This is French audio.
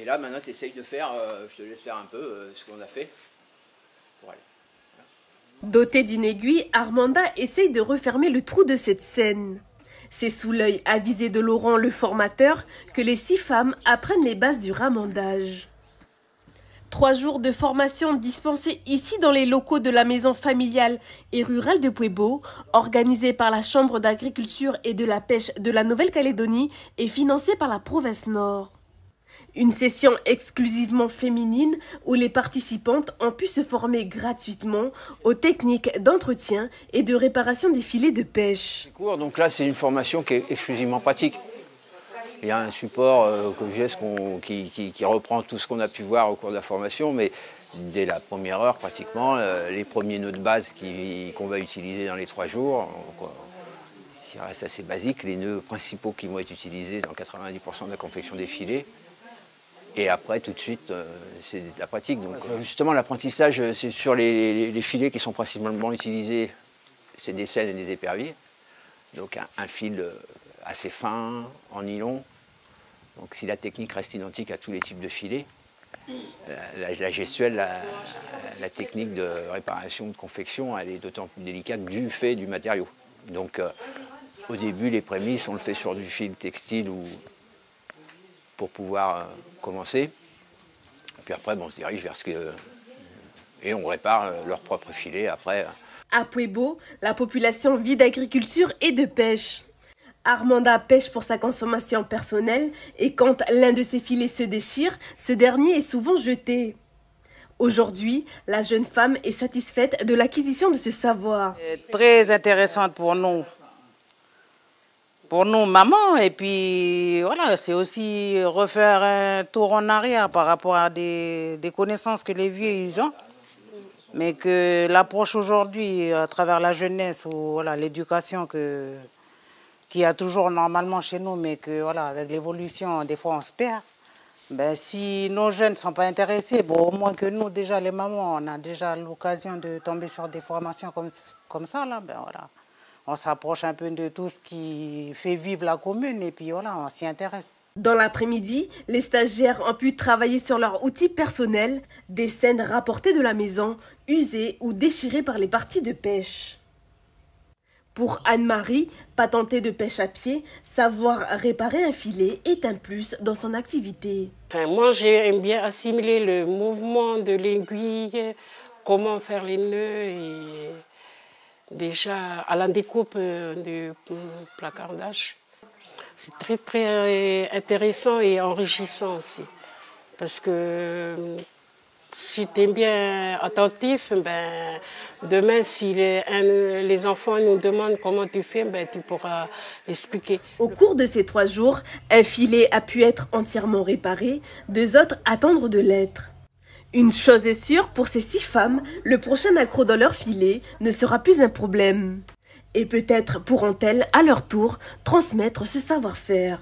Et là, maintenant, tu essayes de faire, je te laisse faire un peu ce qu'on a fait. Pour aller. Dotée d'une aiguille, Armanda essaye de refermer le trou de cette scène. C'est sous l'œil avisé de Laurent, le formateur, que les 6 femmes apprennent les bases du ramandage. 3 jours de formation dispensés ici dans les locaux de la maison familiale et rurale de Puebo, organisée par la Chambre d'agriculture et de la pêche de la Nouvelle-Calédonie et financée par la province Nord. Une session exclusivement féminine où les participantes ont pu se former gratuitement aux techniques d'entretien et de réparation des filets de pêche. Donc là, c'est une formation qui est exclusivement pratique. Il y a un support que j'ai qui reprend tout ce qu'on a pu voir au cours de la formation, mais dès la première heure, pratiquement, les premiers nœuds de base qu'on va utiliser dans les 3 jours, qui restent assez basiques, les nœuds principaux qui vont être utilisés dans 90% de la confection des filets. Et après, tout de suite, c'est de la pratique. Donc, justement, l'apprentissage, c'est sur les filets qui sont principalement utilisés, c'est des sels et des éperviers. Donc, un fil assez fin, en nylon. Donc, si la technique reste identique à tous les types de filets, la gestuelle, la technique de réparation, de confection, elle est d'autant plus délicate du fait du matériau. Donc, au début, les prémices, on le fait sur du fil textile pour pouvoir commencer. Puis après, on se dirige vers et on répare leur propre filet après. À Puebo, la population vit d'agriculture et de pêche. Armanda pêche pour sa consommation personnelle et quand l'un de ses filets se déchire, ce dernier est souvent jeté. Aujourd'hui, la jeune femme est satisfaite de l'acquisition de ce savoir. Très intéressante pour nous mamans, et puis voilà, c'est aussi refaire un tour en arrière par rapport à des connaissances que les vieux ils ont, mais que l'approche aujourd'hui à travers la jeunesse ou voilà, l'éducation qu'il y a toujours normalement chez nous, mais que voilà, avec l'évolution, des fois on se perd. Ben, si nos jeunes ne sont pas intéressés, bon, au moins que nous, déjà les mamans, on a déjà l'occasion de tomber sur des formations comme ça, là, ben voilà. On s'approche un peu de tout ce qui fait vivre la commune et puis voilà, on s'y intéresse. Dans l'après-midi, les stagiaires ont pu travailler sur leurs outils personnels, des scènes rapportées de la maison, usées ou déchirées par les parties de pêche. Pour Anne-Marie, patentée de pêche à pied, savoir réparer un filet est un plus dans son activité. Enfin, moi, j'aime bien assimiler le mouvement de l'aiguille, comment faire les nœuds et déjà à la découpe du placardage. C'est très très intéressant et enrichissant aussi. Parce que si tu es bien attentif, ben, demain si les enfants nous demandent comment tu fais, ben, tu pourras expliquer. Au cours de ces 3 jours, un filet a pu être entièrement réparé, 2 autres attendre de l'être. Une chose est sûre, pour ces 6 femmes, le prochain accroc dans leur filet ne sera plus un problème. Et peut-être pourront-elles, à leur tour, transmettre ce savoir-faire.